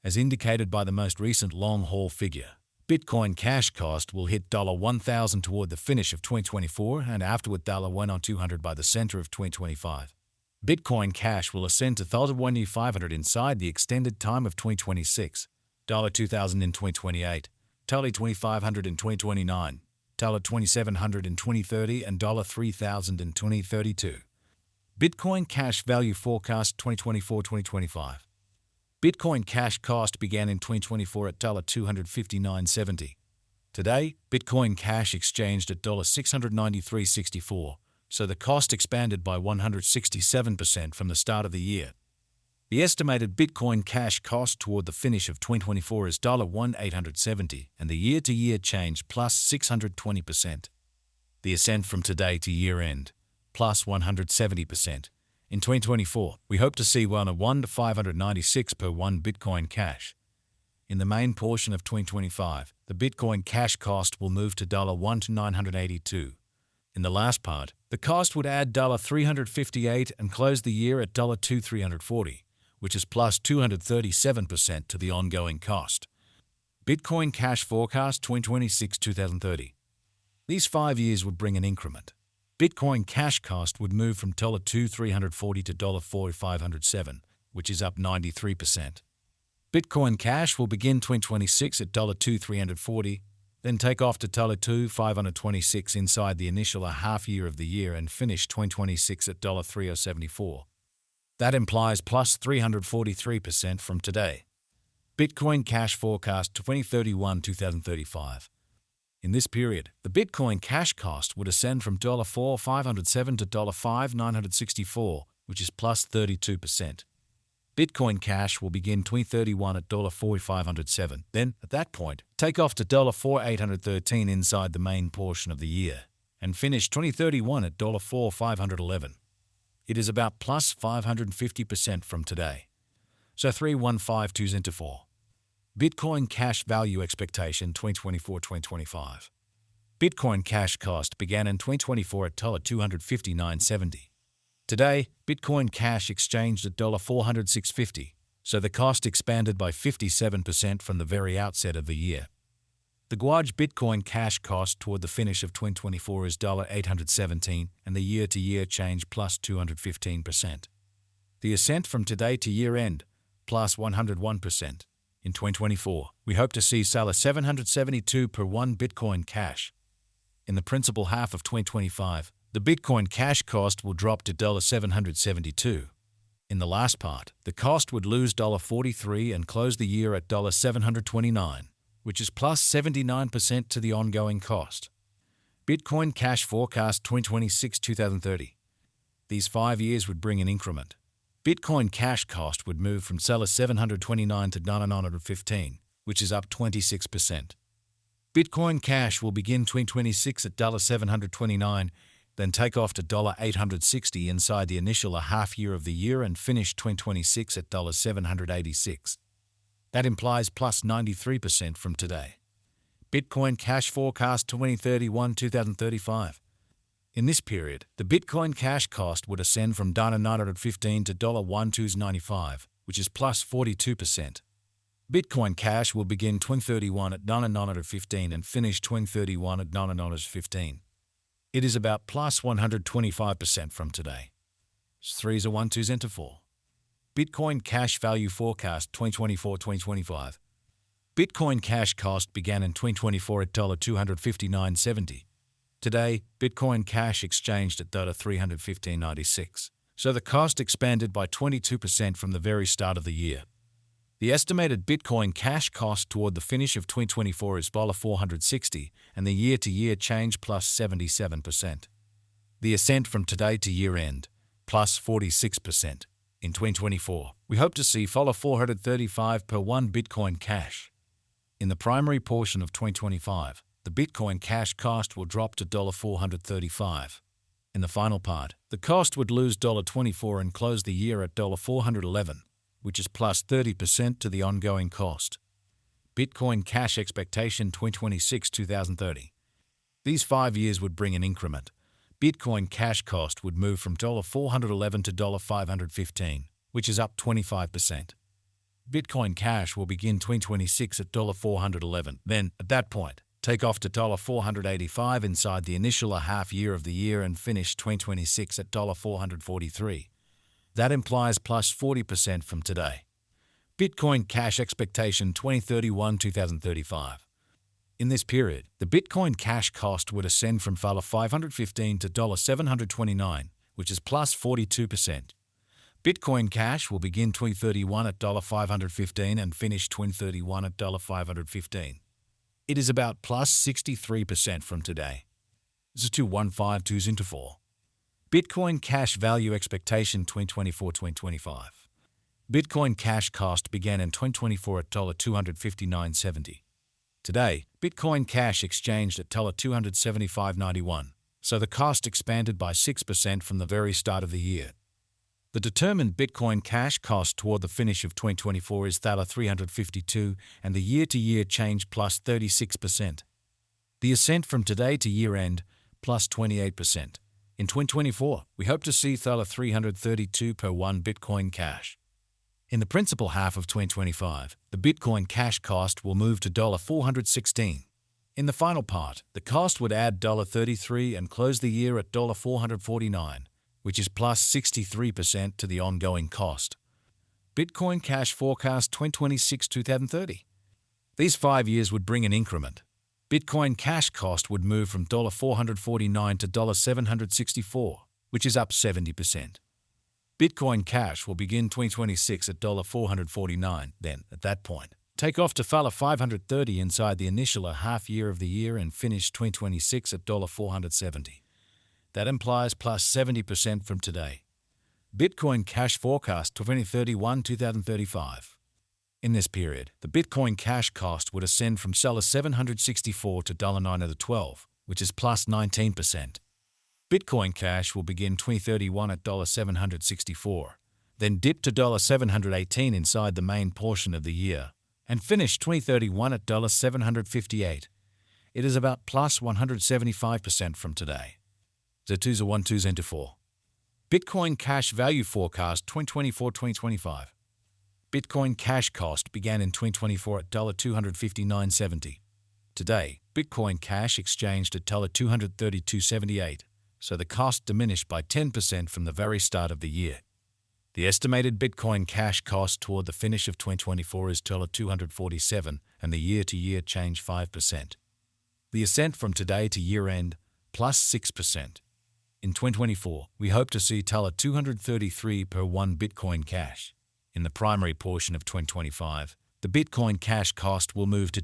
as indicated by the most recent long-haul figure. Bitcoin cash cost will hit $1,000 toward the finish of 2024 and afterward $1,200 by the center of 2025. Bitcoin Cash will ascend to $1,500 inside the extended time of 2026, $2,000 in 2028, $2,500 in 2029, $2,700 in 2030, and $3,000 in 2032. Bitcoin Cash Value Forecast 2024-2025. Bitcoin Cash cost began in 2024 at $259.70. Today, Bitcoin Cash exchanged at $693.64, so the cost expanded by 167% from the start of the year. The estimated Bitcoin Cash cost toward the finish of 2024 is $1,870, and the year-to-year change plus 620%. The ascent from today to year-end, plus 170%. In 2024, we hope to see $1 to $596 per 1 Bitcoin Cash. In the main portion of 2025, the Bitcoin Cash cost will move to $1 to $982. In the last part, the cost would add $358 and close the year at $2,340, which is plus 237% to the ongoing cost. Bitcoin Cash Forecast 2026-2030. These 5 years would bring an increment. Bitcoin Cash cost would move from $2,340 to $4,507, which is up 93%. Bitcoin Cash will begin 2026 at $2,340, then take off to $2,526 inside the initial half year of the year and finish 2026 at $3,074. That implies plus 343% from today. Bitcoin Cash Forecast 2031-2035. In this period, the Bitcoin Cash cost would ascend from $4,507 to $5,964, which is plus 32%. Bitcoin Cash will begin 2031 at $4,507, then, at that point, take off to $4,813 inside the main portion of the year, and finish 2031 at $4,511. It is about plus 550% from today. So 3152 into 4. Bitcoin Cash Value Expectation 2024-2025. Bitcoin Cash cost began in 2024 at $259.70. Today, Bitcoin Cash exchanged at $406.50, so the cost expanded by 57% from the very outset of the year. The Guaj Bitcoin Cash cost toward the finish of 2024 is $817, and the year-to-year change plus 215%. The ascent from today to year-end, plus 101%. In 2024, we hope to see $772 per 1 Bitcoin Cash. In the principal half of 2025, the Bitcoin Cash cost will drop to $772. In the last part, the cost would lose $43 and close the year at $729, which is plus 79% to the ongoing cost. Bitcoin Cash Forecast 2026-2030. These 5 years would bring an increment. Bitcoin Cash cost would move from $729 to $915, which is up 26%. Bitcoin Cash will begin 2026 at $729, then take off to $860 inside the initial half year of the year and finish 2026 at $786. That implies plus 93% from today. Bitcoin Cash Forecast 2031-2035. In this period, the Bitcoin Cash cost would ascend from $915 to $1,295, which is plus 42%. Bitcoin Cash will begin 2031 at $915 and finish 2031 at $915. It is about plus 125% from today. 3s are 1, 2s into 4. Bitcoin Cash Value Forecast 2024-2025. Bitcoin Cash cost began in 2024 at $259.70. Today, Bitcoin Cash exchanged at $315.96, so the cost expanded by 22% from the very start of the year. The estimated Bitcoin Cash cost toward the finish of 2024 is $460, and the year-to-year change plus 77%. The ascent from today to year-end, plus 46%. In 2024, we hope to see $435 per 1 Bitcoin Cash. In the primary portion of 2025, the Bitcoin Cash cost will drop to $435. In the final part, the cost would lose $24 and close the year at $411, which is plus 30% to the ongoing cost. Bitcoin Cash Expectation 2026-2030. These 5 years would bring an increment. Bitcoin Cash cost would move from $411 to $515, which is up 25%. Bitcoin Cash will begin 2026 at $411. Then, at that point, take off to $485 inside the initial half year of the year and finish 2026 at $443. That implies plus 40% from today. Bitcoin Cash expectation 2031-2035. In this period, the Bitcoin Cash cost would ascend from $515 to $729, which is plus 42%. Bitcoin Cash will begin 2031 at $515 and finish 2031 at $515. It is about plus 63% from today. 2152 into 4. Bitcoin Cash value expectation 2024-2025. Bitcoin Cash cost began in 2024 at $259.70. Today, Bitcoin Cash exchanged at $275.91, so the cost expanded by 6% from the very start of the year. The determined Bitcoin Cash cost toward the finish of 2024 is $352, and the year-to-year change plus 36%. The ascent from today to year-end plus 28%. In 2024, we hope to see $332 per 1 Bitcoin Cash. In the principal half of 2025, the Bitcoin Cash cost will move to $416. In the final part, the cost would add $33 and close the year at $449, which is plus 63% to the ongoing cost. Bitcoin Cash forecast 2026-2030. These 5 years would bring an increment. Bitcoin Cash cost would move from $449 to $764, which is up 70%. Bitcoin Cash will begin 2026 at $449, then, at that point, take off to $530 inside the initial half year of the year and finish 2026 at $470. That implies plus 70% from today. Bitcoin Cash forecast 2031-2035. In this period, the Bitcoin Cash cost would ascend from $764 to $912, which is plus 19%. Bitcoin Cash will begin 2031 at $764, then dip to $718 inside the main portion of the year, and finish 2031 at $758. It is about plus 175% from today. Z2 into 4. Bitcoin Cash value forecast 2024-2025. Bitcoin Cash cost began in 2024 at $259.70. Today, Bitcoin Cash exchanged at $232.78, so the cost diminished by 10% from the very start of the year. The estimated Bitcoin Cash cost toward the finish of 2024 is $247, and the year-to-year change 5%. The ascent from today to year-end, plus 6%. In 2024, we hope to see $233 per 1 Bitcoin Cash. In the primary portion of 2025, the Bitcoin Cash cost will move to